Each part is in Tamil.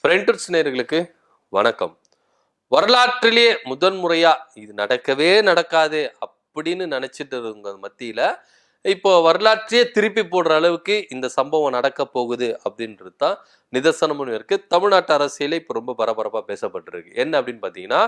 ஃப்ரெண்ட்ஸ் நேயர்களுக்கு வணக்கம். வரலாற்றிலேயே முதன்முறையா இது நடக்கவே நடக்காது அப்படின்னு நினைச்சிட்டு இருந்த மத்தியில இப்போ வரலாற்றையே திருப்பி போடுற அளவுக்கு இந்த சம்பவம் நடக்க போகுது அப்படின்றது தான் நிதர்சனமும் இருக்கு. தமிழ்நாட்டு அரசியலே இப்போ ரொம்ப பரபரப்பா பேசப்பட்டிருக்கு. என்ன அப்படின்னு பாத்தீங்கன்னா,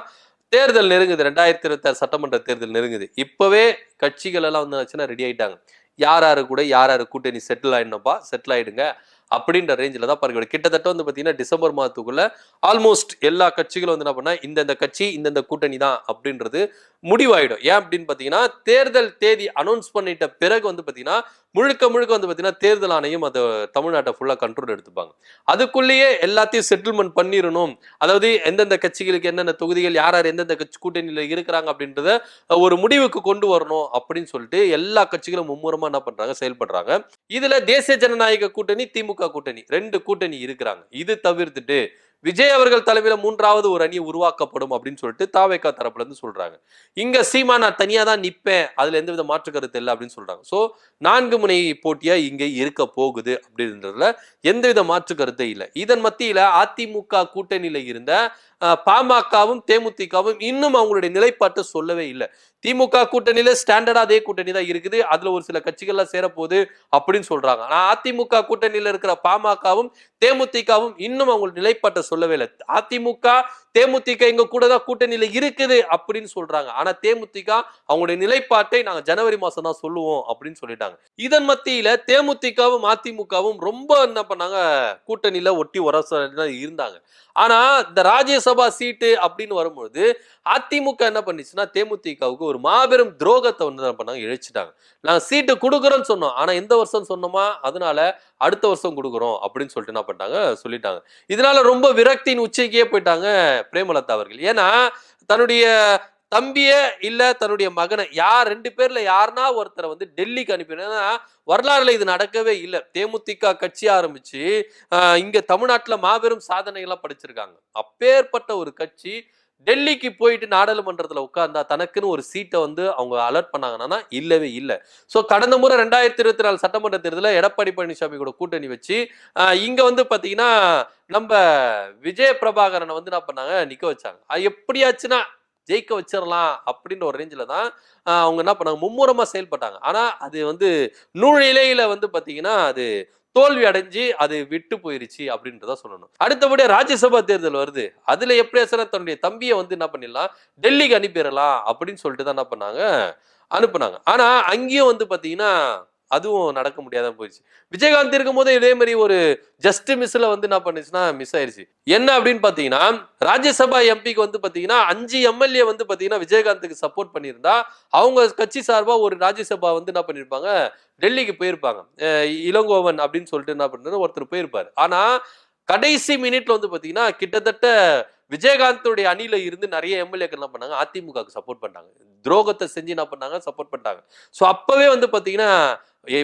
தேர்தல் நெருங்குது. 2026 சட்டமன்ற தேர்தல் நெருங்குது. இப்பவே கட்சிகள் எல்லாம் வந்து ரெடி ஆயிட்டாங்க. யார் யாரு கூட யார் யாரு கூட்டணி செட்டில் ஆயிடணும்பா, செட்டில் ஆயிடுங்க அப்படின்ற ரேஞ்சில் தான் பாருங்க. கிட்டத்தட்ட வந்து பார்த்தீங்கன்னா டிசம்பர் மாதத்துக்குள்ள ஆல்மோஸ்ட் எல்லா கட்சிகளும் வந்து என்ன பண்ணா இந்தந்த கட்சி இந்தந்த கூட்டணி தான் அப்படின்றது முடிவாயிடும். ஏன் அப்படின்னு பார்த்தீங்கன்னா, தேர்தல் தேதி அனௌன்ஸ் பண்ணிட்ட பிறகு வந்து பார்த்தீங்கன்னா முழுக்க முழுக்க வந்து பார்த்தீங்கன்னா தேர்தல் ஆணையம் அதை தமிழ்நாட்டை ஃபுல்லாக கண்ட்ரோல் எடுத்துப்பாங்க. அதுக்குள்ளேயே எல்லாத்தையும் செட்டில்மெண்ட் பண்ணிடணும். அதாவது எந்தெந்த கட்சிகளுக்கு என்னென்ன தொகுதிகள் யார் யார் எந்தெந்த கட்சி கூட்டணியில் இருக்கிறாங்க அப்படின்றத ஒரு முடிவுக்கு கொண்டு வரணும் அப்படின்னு சொல்லிட்டு எல்லா கட்சிகளும் மும்முரமா என்ன பண்றாங்க, செயல்படுறாங்க. இதுல தேசிய ஜனநாயக கூட்டணி, திமுக கூட்டணி 2 கூட்டணி இருக்கிறாங்க. இது தவிர்த்துட்டு விஜய் அவர்கள் தலைமையில 3வது ஒரு அணி உருவாக்கப்படும் அப்படின்னு சொல்லிட்டு தாவேகா தரப்புல இருந்து சொல்றாங்க. இங்க சீமா நான் தனியா தான் நிப்பேன், அதுல எந்தவித மாற்று கருத்து இல்லை அப்படின்னு சொல்றாங்க. சோ 4 முனை போட்டியா இங்க இருக்க போகுது அப்படின்றதுல எந்தவித மாற்று கருத்தே இல்லை. இதன் மத்தியில அதிமுக கூட்டணியில இருந்த பாமகவும் தேமுதிகவும் இன்னும் அவங்களுடைய நிலைப்பாட்டை சொல்லவே இல்லை. திமுக கூட்டணியில ஸ்டாண்டர்டா அதே கூட்டணி தான் இருக்குது, அதுல ஒரு சில கட்சிகள்லாம் சேரப்போகுது அப்படின்னு சொல்றாங்க. ஆனா அதிமுக கூட்டணியில இருக்கிற பாமகவும் தேமுதிகவும் இன்னும் அவங்க நிலைப்பாட்டை சொல்லவே இல்லை. அதிமுக தேமுதிக எங்க கூட தான் கூட்டணியில இருக்குது அப்படின்னு சொல்றாங்க. ஆனா தேமுதிக அவங்களுடைய நிலைப்பாட்டை நாங்க ஜனவரி மாசம் தான் சொல்லுவோம் அப்படின்னு சொல்லிட்டாங்க. இதன் மத்தியில தேமுதிகவும் அதிமுகவும் ரொம்ப என்ன பண்ணாங்க, கூட்டணியில ஒட்டி உரச இருந்தாங்க. ஆனா இந்த ராஜ்யசபா சீட்டு அப்படின்னு வரும்போது அதிமுக என்ன பண்ணிச்சுன்னா தேமுதிகவுக்கு ஒரு மாபெரும் துரோகத்தை வந்து என்ன பண்ணாங்க, இழைச்சிட்டாங்க. நாங்க சீட்டு கொடுக்குறோம்னு சொன்னோம், ஆனா இந்த வருஷம் சொன்னோமா, அதனால அடுத்த வருஷம் கொடுக்குறோம் அப்படின்னு சொல்லிட்டு என்ன பண்ணிட்டாங்க, சொல்லிட்டாங்க. இதனால ரொம்ப விரக்தியின் உச்சிக்கே போயிட்டாங்க பிரேமலதா அவர்கள். ஏன்னா தன்னுடைய தம்பிய இல்ல தன்னுடைய மகனை யார் 2 பேர்ல யாருன்னா ஒருத்தரை வந்து டெல்லிக்கு அனுப்பினா, வரலாறுல இது நடக்கவே இல்லை. தேமுதிக கட்சி ஆரம்பிச்சு இங்க தமிழ்நாட்டுல மாபெரும் சாதனைகள்லாம் படிச்சிருக்காங்க. அப்பேற்பட்ட ஒரு கட்சி டெல்லிக்கு போயிட்டு நாடாளுமன்றத்துல உட்கார்ந்தா தனக்குன்னு ஒரு சீட்டை வந்து அவங்க அலர்ட் பண்ணாங்கன்னா இல்லவே இல்லை. ஸோ கடந்த முறை 2024 சட்டமன்ற தேர்தலில் எடப்பாடி பழனிசாமி கூட கூட்டணி வச்சு இங்க வந்து பாத்தீங்கன்னா நம்ம விஜய பிரபாகரனை வந்து என்ன பண்ணாங்க, நிக்க வச்சாங்க. எப்படியாச்சுன்னா ஜெயிக்க வச்சிடலாம் அப்படின்ற ஒரு ரேஞ்சில் தான் அவங்க என்ன பண்ணாங்க, மும்முரமா செயல்பட்டாங்க. ஆனா அது வந்து நூல் இலையில வந்து பாத்தீங்கன்னா அது தோல்வி அடைஞ்சு அது விட்டு போயிருச்சு அப்படின்றத சொல்லணும். அடுத்தபடியா ராஜ்யசபா தேர்தல் வருது. அதுல எப்படியா தன்னுடைய தம்பியை வந்து என்ன பண்ணிடலாம், டெல்லிக்கு அனுப்பிடலாம் அப்படின்னு சொல்லிட்டு தான் என்ன பண்ணாங்க, அனுப்புனாங்க. ஆனா அங்கேயும் வந்து பாத்தீங்கன்னா அதுவும் நடக்க முடியாத போயிடுச்சு. விஜயகாந்த் இருக்கும் போது இதே மாதிரி ஒரு ஜஸ்ட் மிஸ்ல வந்து என்ன பண்ணுச்சுன்னா மிஸ் ஆயிருச்சு. என்ன அப்படின்னு பாத்தீங்கன்னா, ராஜ்யசபா எம்பிக்கு வந்து பாத்தீங்கன்னா 5 எம்எல்ஏ வந்து பாத்தீங்கன்னா விஜயகாந்துக்கு சப்போர்ட் பண்ணியிருந்தா அவங்க கட்சி சார்பா ஒரு ராஜ்யசபா வந்து என்ன பண்ணிருப்பாங்க, டெல்லிக்கு போயிருப்பாங்க. இளங்கோவன் அப்படின்னு சொல்லிட்டு என்ன பண்றாரு ஒருத்தர் போயிருப்பாரு. ஆனா கடைசி மினிட்ல வந்து பாத்தீங்கன்னா கிட்டத்தட்ட விஜயகாந்தோடைய அணியில இருந்து நிறைய எம்எல்ஏக்கள் என்ன பண்ணாங்க, அதிமுகவுக்கு சப்போர்ட் பண்ணாங்க. துரோகத்தை செஞ்சு என்ன பண்ணாங்க, சப்போர்ட் பண்ணாங்க. ஸோ அப்பவே வந்து பாத்தீங்கன்னா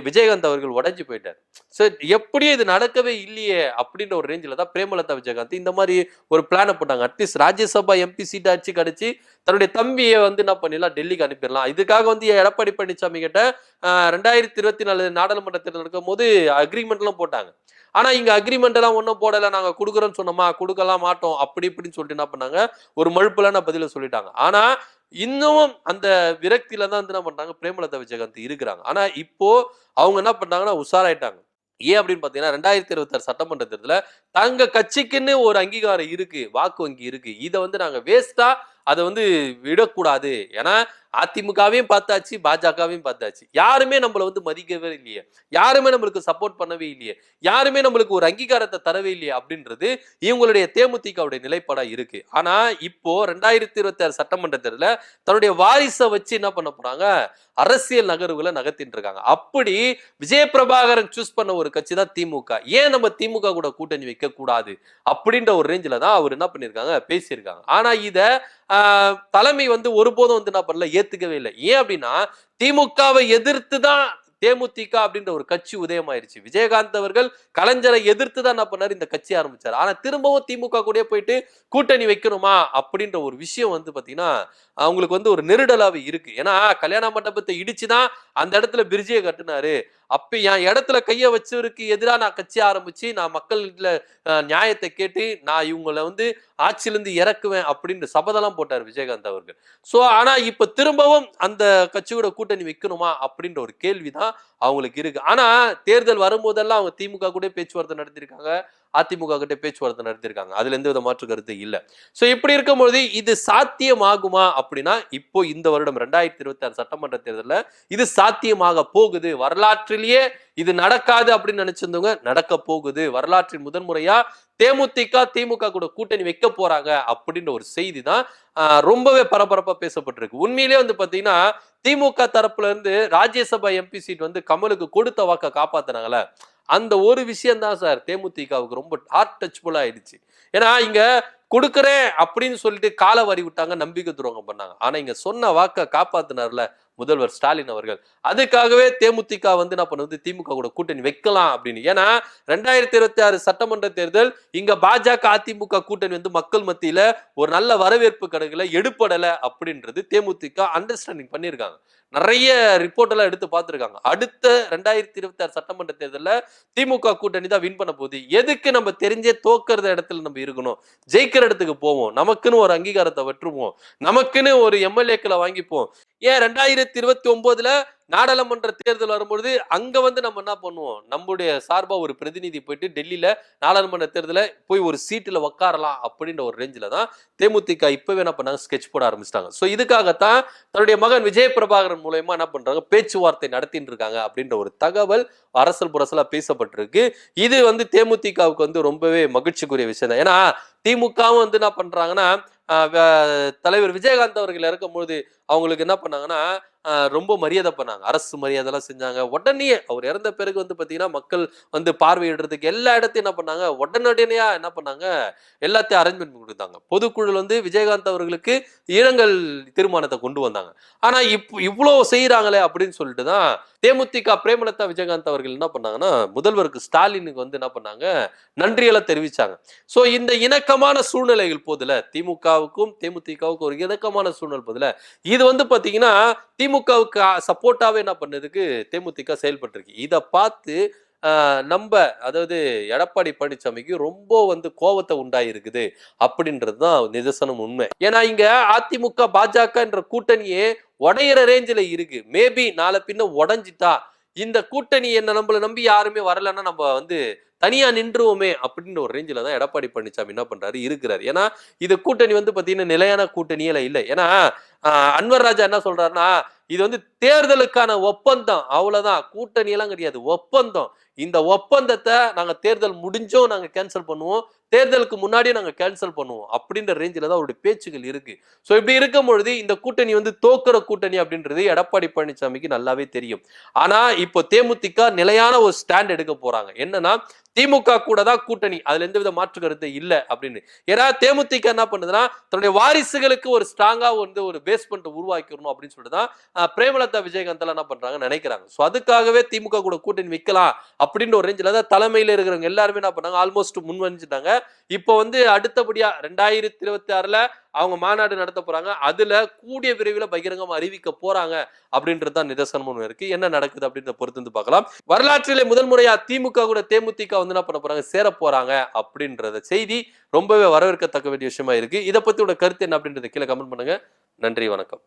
விஜயகாந்த் அவர்கள் உடைஞ்சு போயிட்டார். சார் எப்படியும் இது நடக்கவே இல்லையே அப்படின்ற ஒரு ரேஞ்சில் தான் பிரேமலதா விஜயகாந்த் இந்த மாதிரி ஒரு பிளானை போட்டாங்க. அட்லீஸ்ட் ராஜ்யசபா எம்பி சீட் ஆச்சு கிடைச்சி தன்னுடைய தம்பியை வந்து என்ன பண்ணிடலாம், டெல்லிக்கு அனுப்பிடலாம். இதுக்காக வந்து எடப்பாடி பழனிசாமி கிட்ட 2024 நாடாளுமன்ற தேர்தல் நடக்கும் போது அக்ரிமெண்ட் எல்லாம் போட்டாங்க. ஆனா இங்க அக்ரிமெண்ட் எல்லாம் ஒன்றும் போடல, நாங்க கொடுக்குறோம்னு சொன்னோமா, கொடுக்கலாம் மாட்டோம் அப்படி இப்படின்னு சொல்லிட்டு என்ன பண்ணாங்க, ஒரு மழுப்பலான பதில சொல்லிட்டாங்க. ஆனா இன்னமும் அந்த விரக்தியில தான் வந்து என்ன பண்றாங்க, பிரேமலதா விஜயகாந்த் இருக்கிறாங்க. ஆனா இப்போ அவங்க என்ன பண்றாங்கன்னா உஷாராயிட்டாங்க. ஏன் அப்படின்னு பாத்தீங்கன்னா 2026 சட்டமன்ற தேர்தல தங்க கட்சிக்குன்னு ஒரு அங்கீகாரம் இருக்கு, வாக்கு வங்கி இருக்கு. இதை வந்து நாங்க வேஸ்டா அதை வந்து விடக்கூடாது. ஏன்னா அதிமுகவையும் பார்த்தாச்சு, பாஜகவையும் பார்த்தாச்சு. யாருமே நம்மளை வந்து மதிக்கவே இல்லையே, யாருமே நம்மளுக்கு சப்போர்ட் பண்ணவே இல்லையே, யாருமே நம்மளுக்கு ஒரு அங்கீகாரத்தை தரவே இல்லையே அப்படின்றது இவங்களுடைய தேமுதிகவுடைய நிலைப்பாடா இருக்கு. ஆனா இப்போ 2026 சட்டமன்ற தேர்தல தன்னுடைய வாரிசை வச்சு என்ன பண்ண போறாங்க, அரசியல் நகர்வுகளை நகர்த்திட்டு இருக்காங்க. அப்படி விஜய பிரபாகரன் சூஸ் பண்ண ஒரு கட்சி தான் திமுக. ஏன் நம்ம திமுக கூட கூட்டணி வைக்க கூடாது அப்படின்ற ஒரு ரேஞ்சில தான் அவர் என்ன பண்ணிருக்காங்க, பேசியிருக்காங்க. ஆனா இத தலைமை வந்து ஒருபோதும் வந்து என்ன பண்ணல, ஏத்துக்கவே இல்லை. ஏன் அப்படின்னா திமுகவை எதிர்த்து தான் தேமுதிக அப்படின்ற ஒரு கட்சி உதயமாயிருச்சு. விஜயகாந்த் அவர்கள் கலைஞரை எதிர்த்து தான் என்ன பண்ணாரு, இந்த கட்சி ஆரம்பிச்சாரு. ஆனா திரும்பவும் திமுக கூட போயிட்டு கூட்டணி வைக்கணுமா அப்படின்ற ஒரு விஷயம் வந்து பாத்தீங்கன்னா அவங்களுக்கு வந்து ஒரு நெருடலாவே இருக்கு. ஏன்னா கல்யாண மண்டபத்தை இடிச்சுதான் அந்த இடத்துல பிரிட்ஜியை கட்டினாரு. அப்ப என் இடத்துல கைய வச்சவருக்கு எதிராக நான் கட்சி ஆரம்பிச்சு நான் மக்கள்ல நியாயத்தை கேட்டு நான் இவங்களை வந்து ஆட்சியிலிருந்து இறக்குவேன் அப்படின்னு சபதெல்லாம் போட்டார் விஜயகாந்த் அவர்கள். சோ ஆனா இப்ப திரும்பவும் அந்த கட்சியோட கூட்டணி வைக்கணுமா அப்படின்ற ஒரு கேள்விதான் அவங்களுக்கு இருக்கு. ஆனா தேர்தல் வரும்போதெல்லாம் அவங்க திமுக கூட பேச்சுவார்த்தை நடத்திருக்காங்க, அதிமுக கிட்ட பேச்சுவார்த்தை நடத்திருக்காங்க. அதுல எந்த வித மாற்று கருத்து இல்ல. சோ இப்படி இருக்கும்போது இது சாத்தியமாகுமா அப்படின்னா இப்போ இந்த வருடம் 2026 சட்டமன்ற தேர்தலில் இது சாத்தியமாக போகுது. வரலாற்றிலேயே இது நடக்காது அப்படின்னு நினைச்சிருந்தவங்க நடக்க போகுது. வரலாற்றின் முதன்முறையா தேமுதிக திமுக கூட கூட்டணி வைக்க போறாங்க அப்படின்ற ஒரு செய்தி தான் ரொம்பவே பரபரப்பா பேசப்பட்டிருக்கு. உண்மையிலேயே வந்து பாத்தீங்கன்னா திமுக தரப்புல இருந்து ராஜ்யசபா எம்பி சீட் வந்து கமலுக்கு கொடுத்த வாக்க காப்பாத்தினாங்கல்ல, அந்த ஒரு விஷயம் தான் சார் தேமுதிகவுக்கு ரொம்ப ஹார்ட் டச்ஃபுல்லா ஆயிடுச்சு. ஏன்னா இங்க கொடுக்குறேன் அப்படின்னு சொல்லிட்டு கால வரி விட்டாங்க, நம்பிக்கை துரோகம் பண்ணாங்க. ஆனா இங்க சொன்ன வாக்க காப்பாத்தினார்ல முதல்வர் ஸ்டாலின் அவர்கள், அதுக்காகவே தேமுதிக வந்து என்ன பண்ணுது, திமுக கூட கூட்டணி வைக்கலாம் அப்படின்னு. ஏன்னா 2026 சட்டமன்ற தேர்தல் இங்க பாஜக அதிமுக கூட்டணி வந்து மக்கள் மத்தியில ஒரு நல்ல வரவேற்பு கிடைக்கல, எடுப்படல அப்படின்றது தேமுதிக அண்டர்ஸ்டாண்டிங் பண்ணியிருக்காங்க. நிறைய ரிப்போர்ட் எல்லாம் எடுத்து பார்த்திருக்காங்க. அடுத்த 2026 சட்டமன்ற தேர்தலில் திமுக கூட்டணி தான் வின் பண்ண போகுது. எதுக்கு நம்ம தெரிஞ்சே தோக்குற இடத்துல நம்ம இருக்கணும், ஜெயிக்கிற இடத்துக்கு போவோம், நமக்குன்னு ஒரு அங்கீகாரத்தை வெற்றுவோம், நமக்குன்னு ஒரு எம்எல்ஏக்களை வாங்கிப்போம். ஏன் 2029 நாடாளுமன்ற தேர்தல் வரும்பொழுது அங்க வந்து நம்ம என்ன பண்ணுவோம், நம்முடைய சார்பா ஒரு பிரதிநிதி போயிட்டு டெல்லியில நாடாளுமன்ற தேர்தல போய் ஒரு சீட்டுல உட்காரலாம் அப்படின்ற ஒரு ரேஞ்சில தான் தேமுதிக இப்பவே என்ன பண்ணாங்க, ஸ்கெட்ச் போட ஆரம்பிச்சிட்டாங்க. சோ இதுக்காகத்தான் தன்னுடைய மகன் விஜய் பிரபாகரன் மூலமா என்ன பண்றாங்க, பேச்சுவார்த்தை நடத்திட்டு இருக்காங்க அப்படின்ற ஒரு தகவல் அரசல் புரசலா பேசப்பட்டிருக்கு. இது வந்து தேமுதிகவுக்கு வந்து ரொம்பவே மகிழ்ச்சிக்குரிய விஷயம் தான். ஏன்னா திமுகவும் வந்து என்ன பண்றாங்கன்னா தலைவர் விஜயகாந்த் அவர்கள் இறக்கும்போது அவங்களுக்கு என்ன பண்ணாங்கன்னா ரொம்ப மரியாதை பண்ணாங்க, அரசு மரியாதை எல்லாம் செஞ்சாங்க. உடனே அவர் இறந்த பிறகு வந்து பாத்தீங்கன்னா மக்கள் வந்து பார்வையிடுறதுக்கு எல்லா இடத்தையும் என்ன பண்ணாங்க, உடனடியா என்ன பண்ணாங்க, எல்லாத்தையும் அரேஞ்ச்மெண்ட் பண்ணி கொடுத்தாங்க. பொதுக்குழு வந்து விஜயகாந்த் அவர்களுக்கு இரங்கல் தீர்மானத்தை கொண்டு வந்தாங்க. ஆனா இவ்வளவு செய்யறாங்களே அப்படின்னு சொல்லிட்டு தான் தேமுதிக பிரேமலதா விஜயகாந்த் அவர்கள் என்ன பண்ணாங்கன்னா முதல்வருக்கு ஸ்டாலினுக்கு வந்து என்ன பண்ணாங்க, நன்றியெல்லாம் தெரிவிச்சாங்க. சோ இந்த இணக்கமான சூழ்நிலைகள் போதுல, திமுகவுக்கும் தேமுதிகவுக்கும் ஒரு இணக்கமான சூழ்நிலை போதுல, இது வந்து பாத்தீங்கன்னா திமுகவுக்கு சப்போர்ட்டாவே என்ன பண்ணதுக்கு தேமுதிக செயல்பட்டிருக்கு. இதை பார்த்து நம்ம அதாவது எடப்பாடி பழனிசாமிக்கு ரொம்ப வந்து கோபத்தை உண்டாயிருக்குது அப்படின்றதுதான் நிதர்சனம் உண்மை. ஏன்னா இங்க அதிமுக பாஜக என்ற கூட்டணியே உடையிற ரேஞ்சில இருக்கு. மேபி நாளை பின்ன உடஞ்சிட்டா இந்த கூட்டணி என்ன நம்மள நம்பி யாருமே வரலன்னா நம்ம வந்து தனியா நின்றுவோமே அப்படின்ற ஒரு ரேஞ்சில தான் எடப்பாடி பழனிசாமி என்ன பண்றாரு இருக்கிறாரு. ஏன்னா இது கூட்டணி வந்து பாத்தீங்கன்னா நிலையான கூட்டணியில இல்லை. ஏன்னா அன்வர் ராஜா என்ன சொல்றாருன்னா இது வந்து தேர்தலுக்கான ஒப்பந்தம், அவ்வளவுதான், கூட்டணி எல்லாம் கிடையாது, ஒப்பந்தம். இந்த ஒப்பந்தத்தை நாங்க தேர்தல் முடிஞ்சோம் நாங்க கேன்சல் பண்ணுவோம், தேர்தலுக்கு முன்னாடியே நாங்க கேன்சல் பண்ணுவோம் அப்படின்ற ரேஞ்சில தான் அவருடைய பேச்சுகள் இருக்கு. சோ இப்படி இருக்கும் பொழுது இந்த கூட்டணி வந்து தோக்குற கூட்டணி அப்படின்றது எடப்பாடி பழனிசாமிக்கு நல்லாவே தெரியும். ஆனா இப்போ தேமுதிக நிலையான ஒரு ஸ்டாண்ட் எடுக்க போறாங்க. என்னன்னா திமுக கூட தான் கூட்டணி, அதுல எந்த வித மாற்று கருத்து இல்ல அப்படின்னு. ஏன்னா தேமுதிக என்ன பண்ணுதுன்னா தன்னுடைய வாரிசுகளுக்கு ஒரு ஸ்ட்ராங்கா வந்து ஒரு பேஸ்மெண்ட் உருவாக்கணும் அப்படின்னு சொல்லிட்டு தான் பிரேமலதா விஜயகாந்த் என்ன பண்றாங்க நினைக்கிறாங்க. சோ அதுக்காகவே திமுக கூட கூட்டணி வைக்கலாம் அப்படின்ற ஒரு ரேஞ்சில தான் தலைமையில இருக்கிறவங்க எல்லாருமே என்ன பண்ணாங்க, ஆல்மோஸ்ட் முன் வந்துட்டாங்க. இப்போ வந்து அடுத்தபடியா 2026 அவங்க மாநாடு நடத்த போறாங்க. அதுல கூடிய விரைவில் பகிரங்கமா அறிவிக்க போறாங்க அப்படின்றது தான் நிதர்சனமும் இருக்கு. என்ன நடக்குது அப்படின்றத பொறுத்து வந்து பார்க்கலாம். வரலாற்றிலே முதல் முறையா திமுக கூட தேமுதிக வந்து என்ன பண்ண போறாங்க, சேர போறாங்க அப்படின்றத செய்தி ரொம்பவே வரவேற்கத்தக்க வேண்டிய விஷயமா இருக்கு. இதை பத்தி கருத்து என்ன அப்படின்றத கீழே கமெண்ட் பண்ணுங்க. நன்றி, வணக்கம்.